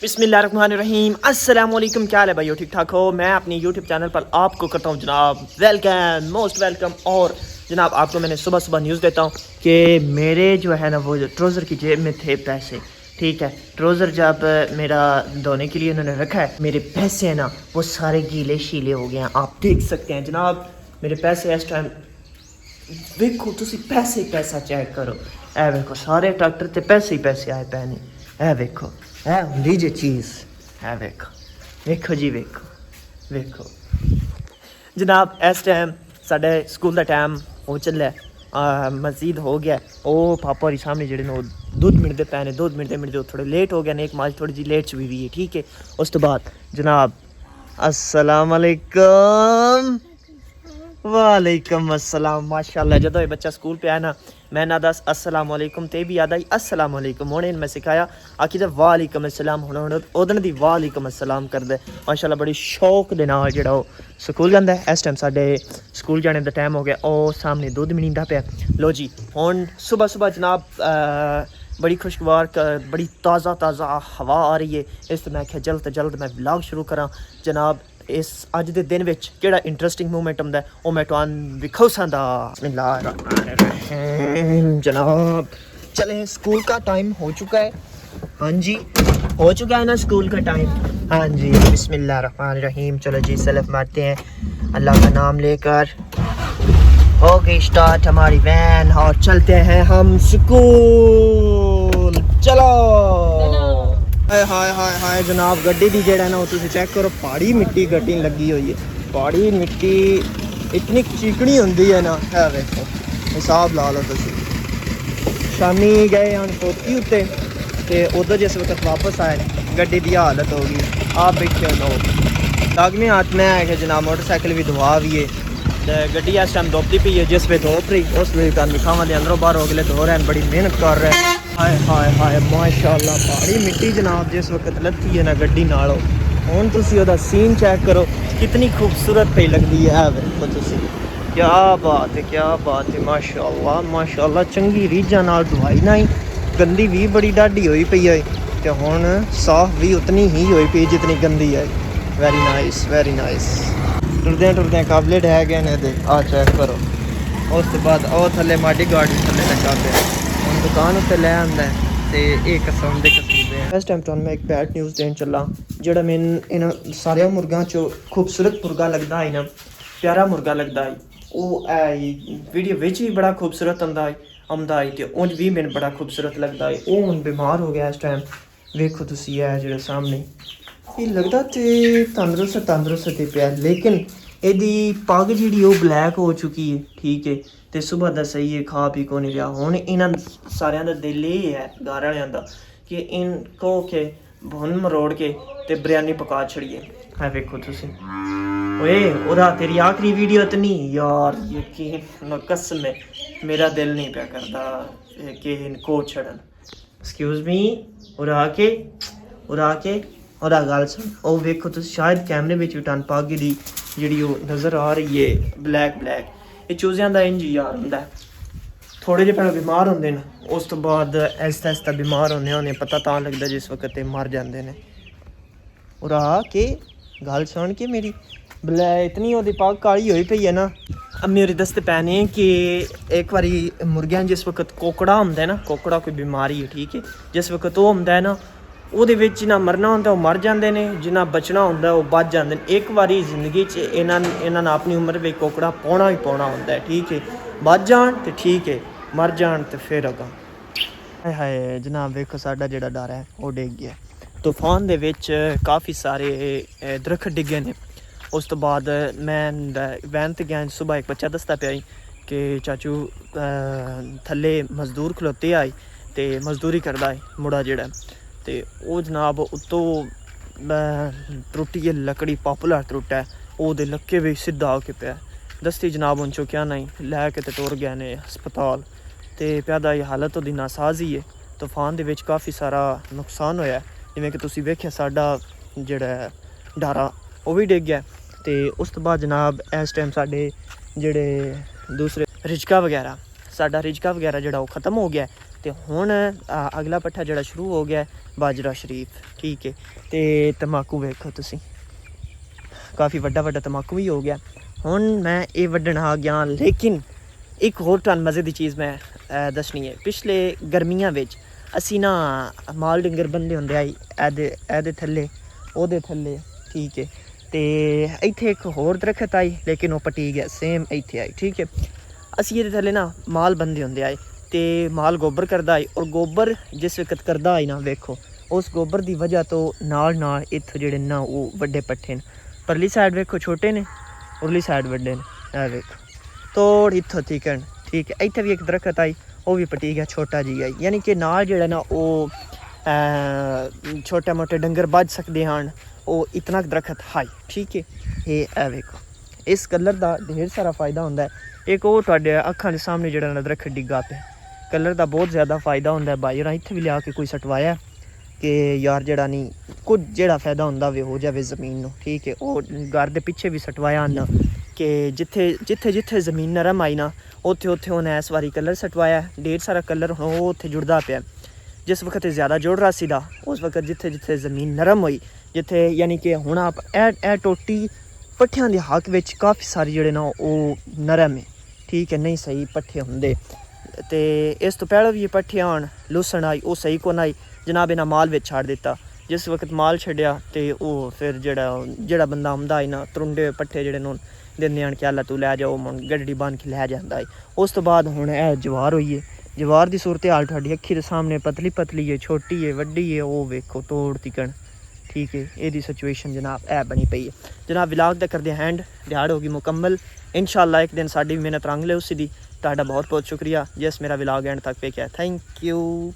बिस्मिल्लाहिर्रहमानिर्रहीम अस्सलाम वालेकुम। क्या हाल है भाइयों, ठीक ठाक हो? मैं अपनी यूट्यूब चैनल पर आपको करता हूँ जनाब वेलकम, मोस्ट वेलकम। और जनाब आपको मैंने सुबह सुबह न्यूज़ देता हूँ कि मेरे जो है ना वो ट्राउज़र की जेब में थे पैसे। ठीक है, ट्राउज़र जब मेरा धोने के लिए उन्होंने रखा है, मेरे पैसे हैं ना वो सारे गीले शीले हो गए हैं। आप देख सकते हैं जनाब मेरे पैसे इस टाइम देखो, तुसी पैसे ही पैसा चेक करो। ए देखो सारे ट्रैक्टर ते पैसे ही पैसे आए पैने। ए देखो ए हुंदी जे चीज़, ए देखो देखो जी, देखो देखो जनाब इस टाइम साढ़े स्कूल का टाइम हो चलिया, मजीद हो गया। वो पापा और सामने जेडे ने दुध मिलते पे ने, दुध मिलते थोड़े लेट हो गया ने, एक माज थोड़ी जी लेट च भी है। ठीक है, उस तो बाद जनाब अस्सलाम वालेकुम। वालेकुम अस्सलाम। माशाल्लाह जदों ये बच्चा स्कूल पे आया ना, मैं ना दस अस्सलाम वालेकुम ते भी याद आई अस्सलाम वालेकुम। हुणे मैं सिखाया आखी ते वालेकुम अस्सलाम, हुण ओदन दी वालेकुम अस्सलाम करदे माशाल्लाह बड़ी शौक दे नाल जेड़ा ओ स्कूल जांदा है। इस टाइम साडे स्कूल जाने दा टाइम हो गया। ओ सामने दुध मिलींदा पिया। लो जी हुण सुबह सुबह जनाब बड़ी खुशगवार बड़ी ताज़ा हवा आ रही है। इस मैं आख्या जल्द तो जल्द मैं व्लॉग शुरू करा जनाब। इस अज दे दिन विच केड़ा इंटरस्टिंग मूवमेंट आंदा है वो मैं तुहानू विखाउसांदा। जनाब चले, स्कूल का टाइम हो चुका है। हाँ जी हो चुका है ना स्कूल का टाइम। हाँ जी बिस्मिल्लाहिर्रहमानिर्रहीम। चलो जी सलफ मारते हैं अल्लाह का नाम लेकर। हो गई स्टार्ट हमारी वैन और चलते हैं हम स्कूल। चलो हाय हाय हाय हाय जनाब गड्डी दी जेड़ा ना तुसी चेक करो, पहाड़ी मिट्टी गड्डी लगी हुई है। पहाड़ी मिट्टी इतनी चिकनी होंदी है ना, है देखो हिसाब ला लो तुसी। शामी गए हम पोती उत्ते ते उधर जिस वक्त वापस आए गड्डी दी हालत हो गई। आप बैठे लोग लाजमी हाथ में आए जनाब, मोटरसाइकिल भी धुआ भी है। गड्डी इस टाइम धोपती पी है, जिस वे धोप रही उस वे निखावा दे अंदरों बाहर हो गए धो रहे हैं, बड़ी मेहनत कर रहे हैं। हाय हाय हाय माशाल्लाह पहाड़ी मिट्टी जनाब जिस वक्त लत्ती है ना गड्डी नालों। हुण तुसी ओदा सीन चेक करो कितनी खूबसूरत पे लगती है। देखो तुसी, क्या बात है, क्या बात है, माशाल्लाह माशाल्लाह। चंगी रीझां नाल धुआई ना ही, गंदी भी बड़ी डाढ़ी होई पई है ते हुण साफ भी उतनी ही होई पई जितनी गंदी है। Very nice very nice. टुरदे काबले है गए ने दे आ चेक करो। उस तो बाद और थले माडी गाड़ी थले लगा पे दुकान उत्ते लै आंदा है ते एक किस्म दे कसूदे। इस टाइम तुहानू मैं एक बैड न्यूज़ देन चला जेड़ा मैनू इन्हां सारे मुर्गां चो खूबसूरत मुर्गा लगदा है ना, प्यारा मुर्गा लगदा है। वो वीडियो विच भी बड़ा खूबसूरत आंदा है ते उंज भी मैनू बड़ा खूबसूरत लगदा है। वो हुण बीमार हो गया इस टाइम। वेखो तुसी है जेड़ा सामने ये लगदा ते तंदरुस्त ही पिया, लेकिन ਇਹਦੀ पग जी वो ब्लैक हो चुकी है। ठीक है, तो सुबह का सही है, खा पी को नहीं लिया। हुण इन्हां सारिਆਂ ਦਾ दिल ये है घर वालियां दा कि इनको के भुन मरोड़ के ते बिरयानी पका छड़िए। है वेखो तुसी ओए ओदा तेरी आखिरी वीडियो तो नहीं यार, यकीन कसम है मेरा दिल नहीं पिया करता कि इनको छड़न। एक्सक्यूज मी उड़ा के और गल सुन। ओ वेखो तुसी शायद कैमरे में टन पग दी जी नज़र आ रही है ब्लैक ये चूज़ियां का इंज यार होंदा है। थोड़े जे पहले बीमार होंदे न, उस तो बाद आहिस्ता आहिस्ता बीमार होने पता तां लगदा जिस वक्त मर जाते हैं। और के गल सुन के मेरी इतनी ओदी पग काली होई पई है ना। मेरे दसते पैने कि एक बारी मुर्गियां जिस वक्त कोकड़ा होंदा है ना, कोकड़ा कोई बीमारी है ठीक है, जिस वक्त वो होंदा है ना ਉਹਦੇ ਵਿੱਚ ਜਿਨ੍ਹਾਂ ਮਰਨਾ ਹੁੰਦਾ ਉਹ ਮਰ ਜਾਂਦੇ ਨੇ, ਜਿਨ੍ਹਾਂ ਬਚਣਾ ਹੁੰਦਾ ਉਹ ਬਚ ਜਾਂਦੇ ਨੇ। ਇੱਕ ਵਾਰੀ ਜ਼ਿੰਦਗੀ 'ਚ ਇਹਨਾਂ ਨੇ ਆਪਣੀ ਉਮਰ ਵਿੱਚ ਕੋਕੜਾ ਪਾਉਣਾ ਹੀ ਪਾਉਣਾ ਹੁੰਦਾ ਹੈ। ਠੀਕ ਹੈ, ਬਚ ਜਾਣ ਤੇ ਠੀਕ ਹੈ, ਮਰ ਜਾਣ ਤੇ ਫਿਰ ਅਗਾਂ। ਹਾਏ ਹਾਏ ਜਨਾਬ ਵੇਖੋ ਸਾਡਾ ਜਿਹੜਾ ਡਰ ਹੈ ਉਹ ਡਿੱਗ ਗਿਆ ਤੂਫਾਨ ਦੇ ਵਿੱਚ। ਕਾਫੀ ਸਾਰੇ ਦਰਖਤ ਡਿੱਗੇ ਨੇ। ਉਸ ਤੋਂ ਬਾਅਦ ਮੈਂ ਵੈਨ 'ਤੇ ਗਿਆ ਸੁਬਾਹ, ਇੱਕ ਬੱਚਾ ਦੱਸਦਾ ਪਿਆ ਕਿ ਚਾਚੂ ਥੱਲੇ ਮਜ਼ਦੂਰ ਖਲੋਤੇ ਆਏ ਤੇ ਮਜ਼ਦੂਰੀ ਕਰਦਾ ਹੈ ਮੁੰਡਾ ਜਿਹੜਾ ਤੇ ਉਹ ਜਨਾਬ ਉੱਤੋਂ ਟੁੱਟੀ ਹੈ ਲੱਕੜੀ, ਪਾਪੂਲਰ ਟੁੱਟਾ ਹੈ ਉਹਦੇ ਲੱਕੇ ਵੀ ਸਿੱਧਾ ਹੋ ਕੇ ਪਿਆ। ਦਸਤੀ ਜਨਾਬ ਹੁਣ ਚੁੱਕਿਆ ਨਹੀਂ, ਲੈ ਕੇ ਤੇ ਟੁਰ ਗਏ ਨੇ ਹਸਪਤਾਲ ਤੇ ਪਿਆਦਾ ਇਹ ਹਾਲਤ ਉਹਦੀ ਨਾਸਾਜ਼ੀ ਹੈ। ਤੂਫਾਨ ਦੇ ਵਿੱਚ ਕਾਫੀ ਸਾਰਾ ਨੁਕਸਾਨ ਹੋਇਆ, ਜਿਵੇਂ ਕਿ ਤੁਸੀਂ ਵੇਖਿਆ ਸਾਡਾ ਜਿਹੜਾ ਡਾਰਾ ਉਹ ਵੀ ਡਿੱਗ ਗਿਆ। ਤੇ ਉਸ ਤੋਂ ਬਾਅਦ ਜਨਾਬ ਇਸ ਟਾਈਮ ਸਾਡੇ ਜਿਹੜੇ ਦੂਸਰੇ ਰਿਜਕਾ ਵਗੈਰਾ ਸਾਡਾ ਰਿਜਕਾ ਵਗੈਰਾ ਜਿਹੜਾ ਉਹ ख़त्म हो गया ਤੇ ਹੁਣ ਅਗਲਾ ਪੱਠਾ ਜਿਹੜਾ ਸ਼ੁਰੂ ਹੋ ਗਿਆ ਬਾਜਰਾ ਸ਼ਰੀਫ, ਠੀਕ ਹੈ। ਤੇ ਤੰਬਾਕੂ ਵੇਖੋ ਤੁਸੀਂ, ਕਾਫੀ ਵੱਡਾ ਵੱਡਾ ਤੰਬਾਕੂ ਵੀ ਹੋ ਗਿਆ। ਹੁਣ ਮੈਂ ਇਹ ਵੱਢਣ ਆ ਗਿਆ, ਲੇਕਿਨ ਇੱਕ ਹੋਰ ਤੁਹਾਨੂੰ ਮਜ਼ੇ ਦੀ ਚੀਜ਼ ਮੈਂ ਦੱਸਣੀ ਹੈ। ਪਿਛਲੇ ਗਰਮੀਆਂ ਵਿੱਚ ਅਸੀਂ ਨਾ ਮਾਲ ਡੰਗਰ ਬੰਦੇ ਹੁੰਦੇ ਆਈ ਇਹਦੇ ਥੱਲੇ ਉਹਦੇ ਥੱਲੇ, ਠੀਕ ਹੈ। ਤੇ ਇੱਥੇ ਇੱਕ ਹੋਰ ਦਰਖਤ ਆਈ, ਲੇਕਿਨ ਉਹ ਪੱਟੀ ਗਿਆ, ਸੇਮ ਇੱਥੇ ਆਈ, ਠੀਕ ਹੈ। ਅਸੀਂ ਇਹਦੇ ਥੱਲੇ ਨਾ ਮਾਲ ਬੰਦੇ ਹੁੰਦੇ ਆਏ ਤੇ ਮਾਲ ਗੋਬਰ ਕਰਦਾ ਆਈ, ਔਰ ਗੋਬਰ ਜਿਸ ਵਕਤ ਕਰਦਾ ਆਈ ਨਾ ਵੇਖੋ, ਉਸ ਗੋਬਰ ਦੀ ਵਜ੍ਹਾ ਤੋਂ ਨਾਲ ਇੱਥੋਂ ਜਿਹੜੇ ਨਾ ਉਹ ਵੱਡੇ ਪੱਠੇ ਨੇ। ਪਰਲੀ ਸਾਈਡ ਵੇਖੋ ਛੋਟੇ ਨੇ, ਉਰਲੀ ਸਾਈਡ ਵੱਡੇ ਨੇ, ਇਹ ਵੇਖੋ ਤੋੜ ਇੱਥੋਂ ਤੀਕਣ, ਠੀਕ ਹੈ। ਇੱਥੇ ਵੀ ਇੱਕ ਦਰਖਤ ਆਈ, ਉਹ ਵੀ ਪੱਟੀ ਗਿਆ, ਛੋਟਾ ਜੀ ਆਈ। ਯਾਨੀ ਕਿ ਨਾਲ ਜਿਹੜਾ ਨਾ ਉਹ ਛੋਟੇ ਮੋਟੇ ਡੰਗਰ ਬਚ ਸਕਦੇ ਹਨ, ਉਹ ਇਤਨਾ ਦਰਖਤ ਹਾਈ, ਠੀਕ ਹੈ। ਇਹ ਵੇਖੋ, ਇਸ ਕਲਰ ਦਾ ਢੇਰ ਸਾਰਾ ਫਾਇਦਾ ਹੁੰਦਾ ਹੈ। ਇੱਕ ਉਹ ਤੁਹਾਡੇ ਅੱਖਾਂ ਦੇ ਸਾਹਮਣੇ ਜਿਹੜਾ ਨਾ ਦਰਖਤ ਡਿੱਗਾ ਪਿਆ, ਕਲਰ ਦਾ ਬਹੁਤ ਜ਼ਿਆਦਾ ਫਾਇਦਾ ਹੁੰਦਾ। ਬਾਈ ਹੋਰਾਂ ਇੱਥੇ ਵੀ ਲਿਆ ਕੇ ਕੋਈ ਸਟਵਾਇਆ ਕਿ ਯਾਰ ਜਿਹੜਾ ਨਹੀਂ ਕੁਝ ਜਿਹੜਾ ਫਾਇਦਾ ਹੁੰਦਾ ਵੇ ਹੋ ਜਾਵੇ ਜ਼ਮੀਨ ਨੂੰ, ਠੀਕ ਹੈ। ਉਹ ਘਰ ਦੇ ਪਿੱਛੇ ਵੀ ਸਟਵਾਇਆ ਨਾ ਕਿ ਜਿੱਥੇ ਜ਼ਮੀਨ ਨਰਮ ਆਈ ਨਾ ਉੱਥੇ ਉਹਨੇ ਇਸ ਵਾਰੀ ਕਲਰ ਸਟਵਾਇਆ, ਢੇਰ ਸਾਰਾ ਕਲਰ ਹੁਣ ਉਹ ਉੱਥੇ ਜੁੜਦਾ ਪਿਆ। ਜਿਸ ਵਕਤ ਜ਼ਿਆਦਾ ਜੁੜ ਰਿਹਾ ਸੀ ਦਾ, ਉਸ ਵਕਤ ਜਿੱਥੇ ਜ਼ਮੀਨ ਨਰਮ ਹੋਈ, ਜਿੱਥੇ ਯਾਨੀ ਕਿ ਹੁਣ ਆਪ ਇਹ ਟੋਟੀ ਪੱਠਿਆਂ ਦੇ ਹੱਕ ਵਿੱਚ ਕਾਫੀ ਸਾਰੇ ਜਿਹੜੇ ਨਾ ਉਹ ਨਰਮ ਹੈ, ਠੀਕ ਹੈ, ਨਹੀਂ ਸਹੀ ਪੱਠੇ ਹੁੰਦੇ। ਤੇ ਇਸ ਤੋਂ ਪਹਿਲਾਂ ਵੀ ਇਹ ਪੱਠੇ ਆਉਣ ਲੂਸਣ ਆਈ, ਉਹ ਸਹੀ ਕੋਨ ਆਈ ਜਨਾਬ, ਇਹਨਾਂ ਮਾਲ ਵਿੱਚ ਛੱਡ ਦਿੱਤਾ। ਜਿਸ ਵਕਤ ਮਾਲ ਛੱਡਿਆ ਤੇ ਉਹ ਫਿਰ ਜਿਹੜਾ ਬੰਦਾ ਆਉਂਦਾ ਹੈ ਨਾ ਤਰੁੰਡੇ ਪੱਠੇ ਜਿਹੜੇ ਨੂੰ ਦਿੰਦੇ ਹਨ ਕਿ ਅੱਲਾ ਤੂੰ ਲੈ ਜਾਓ, ਹੁਣ ਗੱਡੀ ਬੰਨ ਕੇ ਲੈ ਜਾਂਦਾ ਹੈ। ਉਸ ਤੋਂ ਬਾਅਦ ਹੁਣ ਇਹ ਜਵਾਰ ਹੋਈ ਹੈ। ਜਵਾਰ ਦੀ ਸੂਰਤ ਹਾਲ ਤੁਹਾਡੀ ਅੱਖੀ ਦੇ ਸਾਹਮਣੇ, ਪਤਲੀ ਪਤਲੀ ਹੈ, ਛੋਟੀ ਹੈ, ਵੱਡੀ ਹੈ, ਉਹ ਵੇਖੋ ਤੋੜ ਤਿਕਣ, ਠੀਕ ਹੈ। ਇਹਦੀ ਸਿਚੁਏਸ਼ਨ ਜਨਾਬ ਇਹ ਬਣੀ ਪਈ ਹੈ। ਜਨਾਬ ਵਿਲਾਗ ਦਾ ਕਰਦੇ ਹੈਂਡ ਦਿਹਾੜ ਹੋ ਗਈ ਮੁਕੰਮਲ। ਇਨਸ਼ਾਅੱਲਾ ਇੱਕ ਦਿਨ ਸਾਡੀ ਵੀ ਮਿਹਨਤ ਰੰਗ ਲੈ ਉਸੀ ਦੀ। ਤੁਹਾਡਾ ਬਹੁਤ ਬਹੁਤ ਸ਼ੁਕਰੀਆ ਜਿਸ ਮੇਰਾ ਵਿਲਾਗ ਐਂਡ ਤੱਕ ਵੇਖਿਆ। Thank you.